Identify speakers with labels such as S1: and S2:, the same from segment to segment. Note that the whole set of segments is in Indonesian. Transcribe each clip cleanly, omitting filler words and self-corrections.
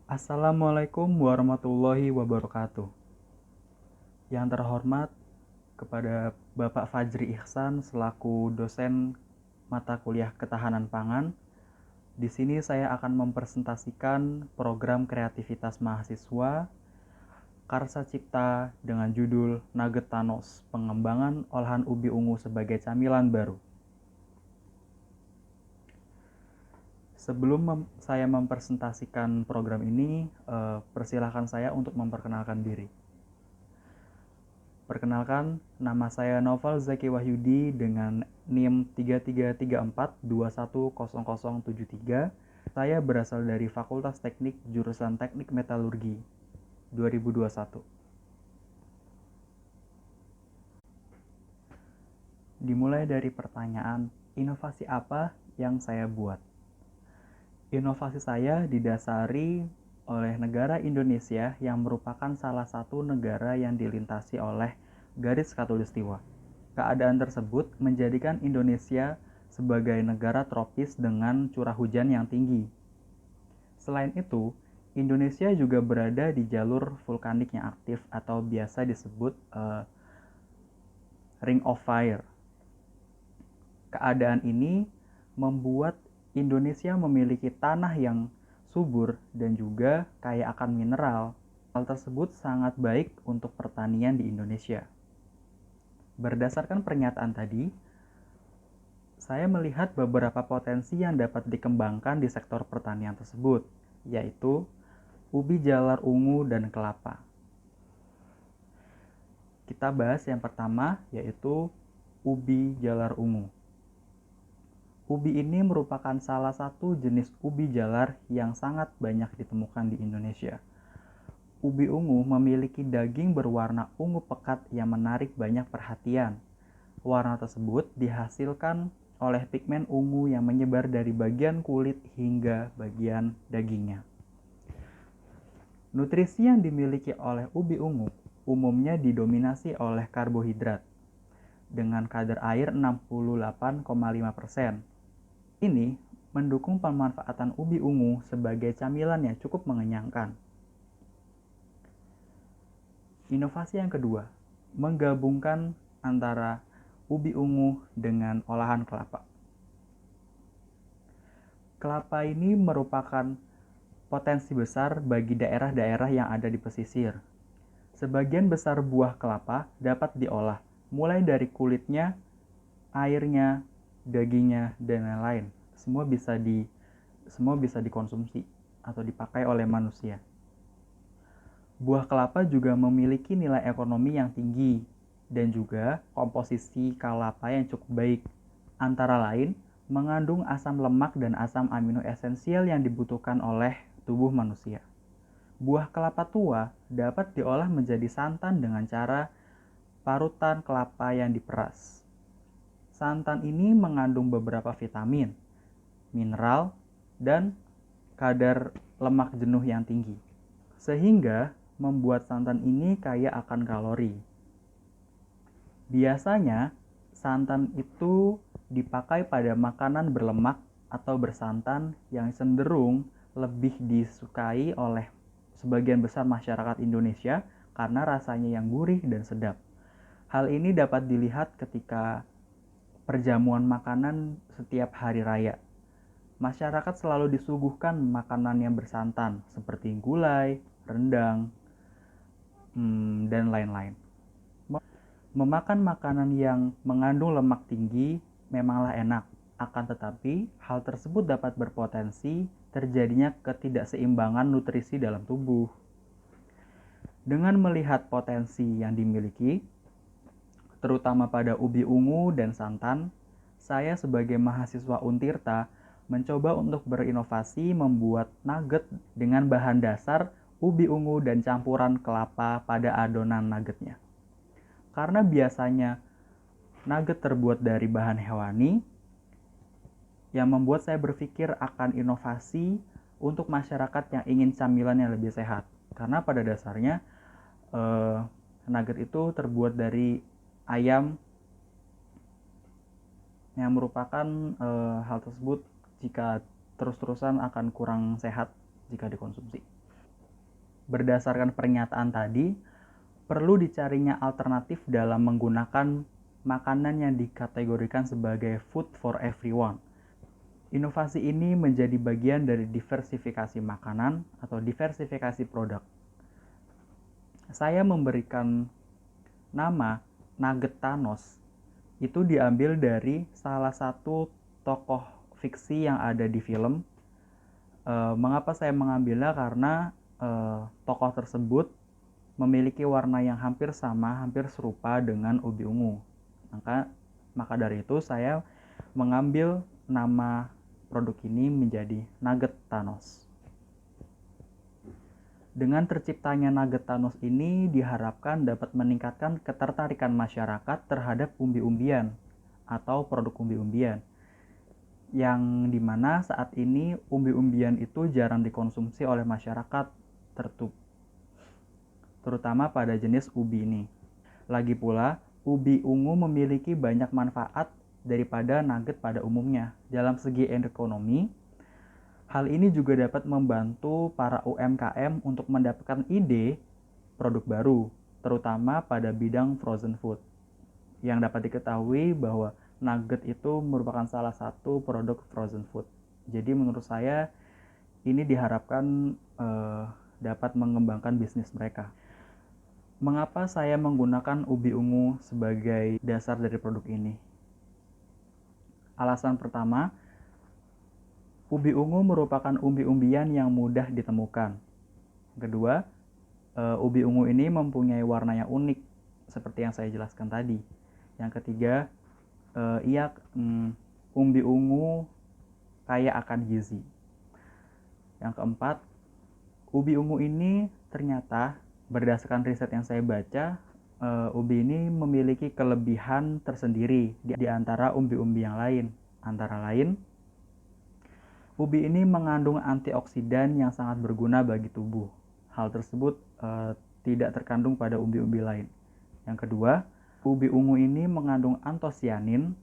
S1: Assalamualaikum warahmatullahi wabarakatuh. Yang terhormat kepada Bapak Fajri Ihsan selaku dosen mata kuliah Ketahanan Pangan. Di sini saya akan mempresentasikan program kreativitas mahasiswa Karsa Cipta dengan judul Nugget Thanos, pengembangan olahan ubi ungu sebagai camilan baru. Sebelum saya mempresentasikan program ini, persilahkan saya untuk memperkenalkan diri. Perkenalkan, nama saya Noval Zaki Wahyudi dengan NIM 3334210073. Saya berasal dari Fakultas Teknik jurusan Teknik Metalurgi 2021. Dimulai dari pertanyaan, inovasi apa yang saya buat? Inovasi saya didasari oleh negara Indonesia yang merupakan salah satu negara yang dilintasi oleh garis khatulistiwa. Keadaan tersebut menjadikan Indonesia sebagai negara tropis dengan curah hujan yang tinggi. Selain itu, Indonesia juga berada di jalur vulkanik yang aktif atau biasa disebut Ring of Fire. Keadaan ini membuat Indonesia memiliki tanah yang subur dan juga kaya akan mineral. Hal tersebut sangat baik untuk pertanian di Indonesia. Berdasarkan pernyataan tadi, saya melihat beberapa potensi yang dapat dikembangkan di sektor pertanian tersebut, yaitu ubi jalar ungu dan kelapa. Kita bahas yang pertama, yaitu ubi jalar ungu. Ubi ini merupakan salah satu jenis ubi jalar yang sangat banyak ditemukan di Indonesia. Ubi ungu memiliki daging berwarna ungu pekat yang menarik banyak perhatian. Warna tersebut dihasilkan oleh pigmen ungu yang menyebar dari bagian kulit hingga bagian dagingnya. Nutrisi yang dimiliki oleh ubi ungu umumnya didominasi oleh karbohidrat dengan kadar air 68,5%. Ini mendukung pemanfaatan ubi ungu sebagai camilan yang cukup mengenyangkan. Inovasi yang kedua, menggabungkan antara ubi ungu dengan olahan kelapa. Kelapa ini merupakan potensi besar bagi daerah-daerah yang ada di pesisir. Sebagian besar buah kelapa dapat diolah, mulai dari kulitnya, airnya, dagingnya, dan lain-lain. Semua bisa dikonsumsi atau dipakai oleh manusia. Buah kelapa juga memiliki nilai ekonomi yang tinggi dan juga komposisi kelapa yang cukup baik. Antara lain, mengandung asam lemak dan asam amino esensial yang dibutuhkan oleh tubuh manusia. Buah kelapa tua dapat diolah menjadi santan dengan cara parutan kelapa yang diperas. Santan ini mengandung beberapa vitamin, mineral, dan kadar lemak jenuh yang tinggi, sehingga membuat santan ini kaya akan kalori. Biasanya, santan itu dipakai pada makanan berlemak atau bersantan yang cenderung lebih disukai oleh sebagian besar masyarakat Indonesia karena rasanya yang gurih dan sedap. Hal ini dapat dilihat ketika perjamuan makanan setiap hari raya. Masyarakat selalu disuguhkan makanan yang bersantan seperti gulai, rendang, dan lain-lain. Memakan makanan yang mengandung lemak tinggi memanglah enak, akan tetapi hal tersebut dapat berpotensi terjadinya ketidakseimbangan nutrisi dalam tubuh. Dengan melihat potensi yang dimiliki, terutama pada ubi ungu dan santan, saya sebagai mahasiswa Untirta mencoba untuk berinovasi membuat nugget dengan bahan dasar ubi ungu dan campuran kelapa pada adonan nuggetnya. Karena biasanya nugget terbuat dari bahan hewani, yang membuat saya berpikir akan inovasi untuk masyarakat yang ingin camilan yang lebih sehat. Karena pada dasarnya nugget itu terbuat dari ayam yang merupakan hal tersebut jika terus-terusan akan kurang sehat jika dikonsumsi. Berdasarkan pernyataan tadi, perlu dicarinya alternatif dalam menggunakan makanan yang dikategorikan sebagai food for everyone. Inovasi ini menjadi bagian dari diversifikasi makanan atau diversifikasi produk. Saya memberikan nama Nugget Thanos itu diambil dari salah satu tokoh fiksi yang ada di film. Mengapa saya mengambilnya? Karena tokoh tersebut memiliki warna yang hampir sama, hampir serupa dengan ubi ungu. Maka dari itu saya mengambil nama produk ini menjadi Nugget Thanos. Dengan terciptanya Nugget Thanos ini diharapkan dapat meningkatkan ketertarikan masyarakat terhadap umbi-umbian atau produk umbi-umbian. Yang dimana saat ini umbi-umbian itu jarang dikonsumsi oleh masyarakat, terutama pada jenis ubi ini. Lagi pula, ubi ungu memiliki banyak manfaat daripada nugget pada umumnya. Dalam segi ekonomi, hal ini juga dapat membantu para UMKM untuk mendapatkan ide produk baru, terutama pada bidang frozen food. Yang dapat diketahui bahwa nugget itu merupakan salah satu produk frozen food. Jadi menurut saya ini diharapkan dapat mengembangkan bisnis mereka. Mengapa saya menggunakan ubi ungu sebagai dasar dari produk ini? Alasan pertama, ubi ungu merupakan umbi-umbian yang mudah ditemukan. Kedua, ubi ungu ini mempunyai warna yang unik, seperti yang saya jelaskan tadi. Yang ketiga, umbi ungu kaya akan gizi. Yang keempat, ubi ungu ini ternyata berdasarkan riset yang saya baca, ubi ini memiliki kelebihan tersendiri di antara umbi-umbi yang lain. Antara lain, ubi ini mengandung antioksidan yang sangat berguna bagi tubuh. Hal tersebut tidak terkandung pada umbi-umbi lain. Yang kedua, ubi ungu ini mengandung antosianin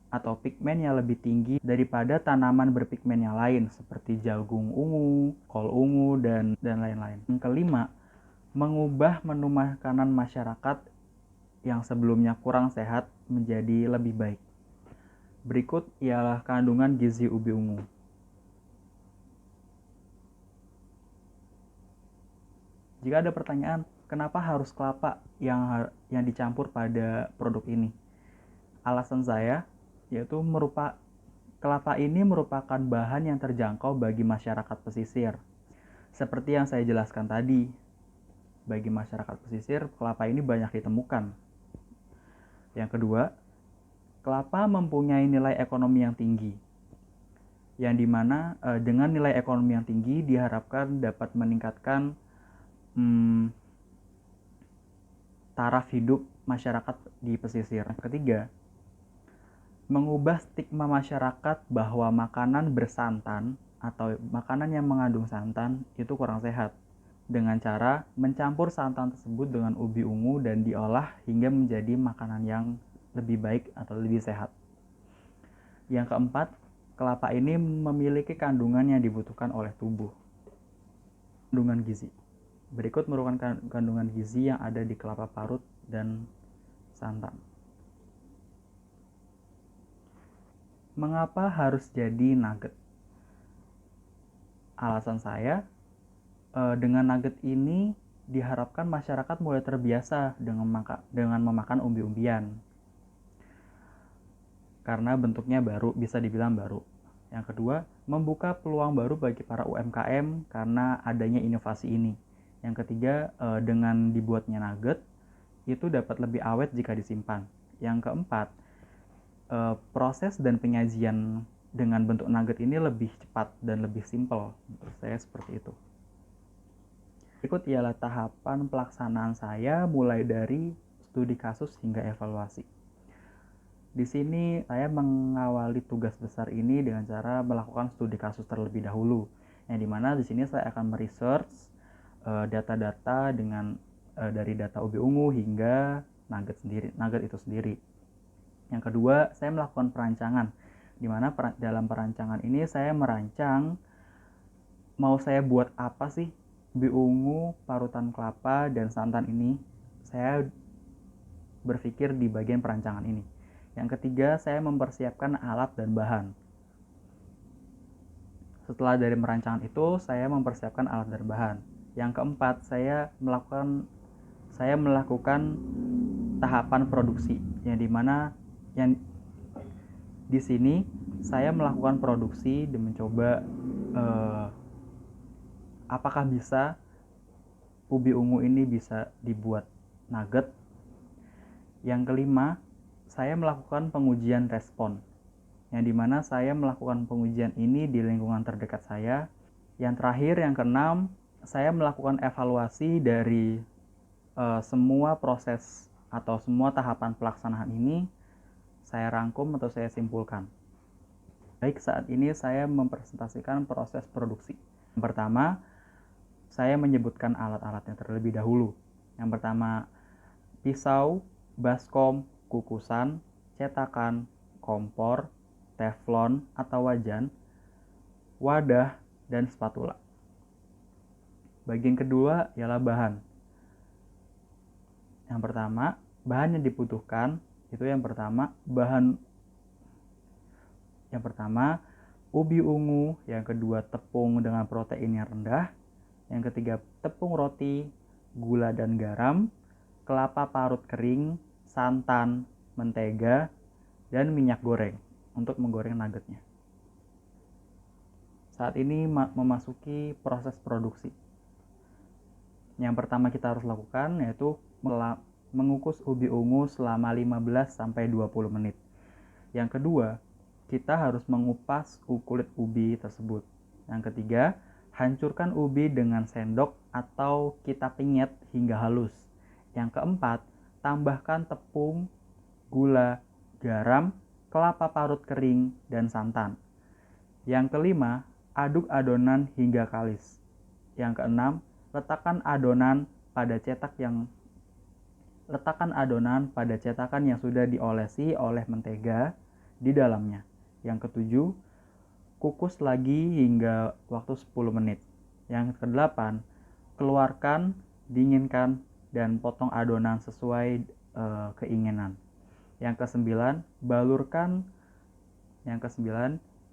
S1: atau pigmen yang lebih tinggi daripada tanaman berpigmen yang lain seperti jagung ungu, kol ungu, dan lain-lain. Yang kelima, mengubah menu makanan masyarakat yang sebelumnya kurang sehat menjadi lebih baik. Berikut ialah kandungan gizi ubi ungu. Jika ada pertanyaan, kenapa harus kelapa yang dicampur pada produk ini? Alasan saya yaitu kelapa ini merupakan bahan yang terjangkau bagi masyarakat pesisir. Seperti yang saya jelaskan tadi, bagi masyarakat pesisir, kelapa ini banyak ditemukan. Yang kedua, kelapa mempunyai nilai ekonomi yang tinggi, yang dimana dengan nilai ekonomi yang tinggi diharapkan dapat meningkatkan taraf hidup masyarakat di pesisir. Ketiga, mengubah stigma masyarakat bahwa makanan bersantan atau makanan yang mengandung santan itu kurang sehat, dengan cara mencampur santan tersebut dengan ubi ungu dan diolah hingga menjadi makanan yang lebih baik atau lebih sehat. Yang keempat, kelapa ini memiliki kandungan yang dibutuhkan oleh tubuh. Kandungan gizi. Berikut merupakan kandungan gizi yang ada di kelapa parut dan santan. Mengapa harus jadi nugget? Alasan saya, dengan nugget ini diharapkan masyarakat mulai terbiasa dengan memakan umbi-umbian. Karena bentuknya baru, bisa dibilang baru. Yang kedua, membuka peluang baru bagi para UMKM karena adanya inovasi ini. Yang ketiga, dengan dibuatnya nugget, itu dapat lebih awet jika disimpan. Yang keempat, proses dan penyajian dengan bentuk nugget ini lebih cepat dan lebih simpel. Menurut saya seperti itu. Berikut ialah tahapan pelaksanaan saya mulai dari studi kasus hingga evaluasi. Di sini saya mengawali tugas besar ini dengan cara melakukan studi kasus terlebih dahulu. Yang dimana di sini saya akan meresearch data-data dari data ubi ungu hingga nugget itu sendiri. Yang kedua, saya melakukan perancangan, di mana dalam perancangan ini saya merancang mau saya buat apa sih ubi ungu, parutan kelapa, dan santan ini saya berpikir di bagian perancangan ini. Yang ketiga, saya mempersiapkan alat dan bahan. Setelah dari perancangan itu, saya mempersiapkan alat dan bahan. Yang keempat, saya melakukan tahapan produksi, yang dimana di sini saya melakukan produksi dan mencoba apakah bisa ubi ungu ini bisa dibuat nugget. Yang kelima, saya melakukan pengujian respon, yang dimana saya melakukan pengujian ini di lingkungan terdekat saya. Yang terakhir, yang keenam, saya melakukan evaluasi dari semua proses atau semua tahapan pelaksanaan ini saya rangkum atau saya simpulkan. Baik, saat ini saya mempresentasikan proses produksi. Yang pertama, saya menyebutkan alat-alatnya terlebih dahulu. Yang pertama, pisau, baskom, kukusan, cetakan, kompor, teflon atau wajan, wadah, dan spatula. Bagian kedua ialah bahan. Yang pertama, bahan yang dibutuhkan itu yang pertama ubi ungu, yang kedua tepung dengan protein yang rendah, yang ketiga tepung roti, gula dan garam, kelapa parut kering, santan, mentega, dan minyak goreng untuk menggoreng nuggetnya. Saat ini memasuki proses produksi. Yang pertama kita harus lakukan yaitu mengukus ubi ungu selama 15-20 menit. Yang kedua, kita harus mengupas kulit ubi tersebut. Yang ketiga, hancurkan ubi dengan sendok atau kita pinyet hingga halus. Yang keempat, tambahkan tepung, gula, garam, kelapa parut kering, dan santan. Yang kelima, aduk adonan hingga kalis. Yang keenam, letakkan adonan pada cetakan yang sudah diolesi oleh mentega di dalamnya. Yang ketujuh, kukus lagi hingga waktu 10 menit. Yang kedelapan, keluarkan, dinginkan, dan potong adonan sesuai keinginan. Yang kesembilan,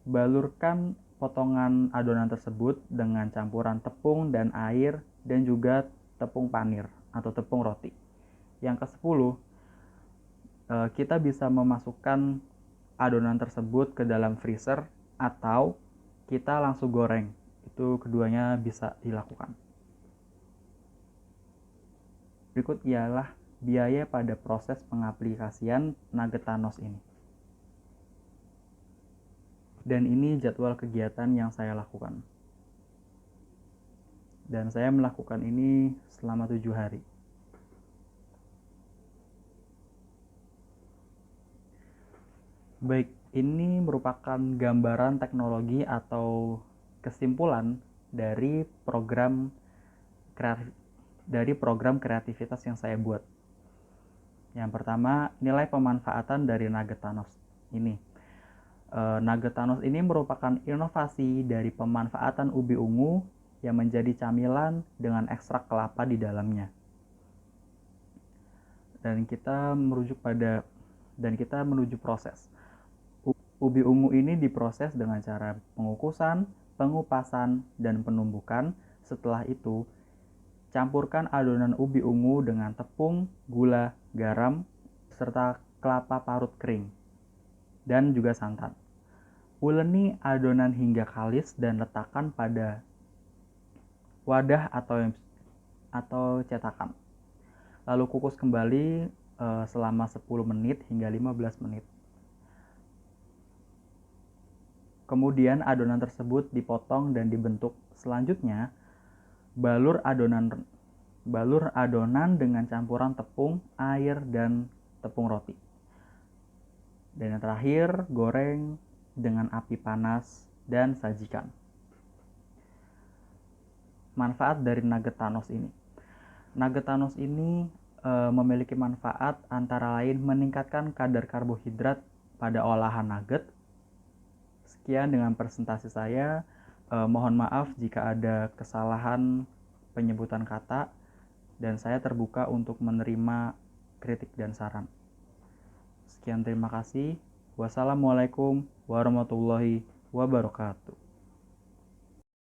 S1: balurkan potongan adonan tersebut dengan campuran tepung dan air dan juga tepung panir atau tepung roti. Yang ke-10, kita bisa memasukkan adonan tersebut ke dalam freezer atau kita langsung goreng. Itu keduanya bisa dilakukan. Berikut ialah biaya pada proses pengaplikasian nugget Thanos ini. Dan ini jadwal kegiatan yang saya lakukan. Dan saya melakukan ini selama 7 hari. Baik, ini merupakan gambaran teknologi atau kesimpulan dari program kreativitas yang saya buat. Yang pertama, nilai pemanfaatan dari nugget Thanos ini. Nugget Thanos ini merupakan inovasi dari pemanfaatan ubi ungu yang menjadi camilan dengan ekstrak kelapa di dalamnya. Dan kita menuju proses. Ubi ungu ini diproses dengan cara pengukusan, pengupasan, dan penumbukan. Setelah itu, campurkan adonan ubi ungu dengan tepung, gula, garam, serta kelapa parut kering dan juga santan. Uleni adonan hingga kalis dan letakkan pada wadah atau cetakan. Lalu kukus kembali selama 10 menit hingga 15 menit. Kemudian adonan tersebut dipotong dan dibentuk. Selanjutnya, balur adonan dengan campuran tepung, air, dan tepung roti. Dan yang terakhir, goreng dengan api panas dan sajikan. Manfaat dari nugget Thanos ini. Nugget Thanos ini memiliki manfaat antara lain meningkatkan kadar karbohidrat pada olahan nugget. Sekian dengan presentasi saya. Mohon maaf jika ada kesalahan penyebutan kata, dan saya terbuka untuk menerima kritik dan saran. Sekian, terima kasih. Wassalamualaikum warahmatullahi wabarakatuh.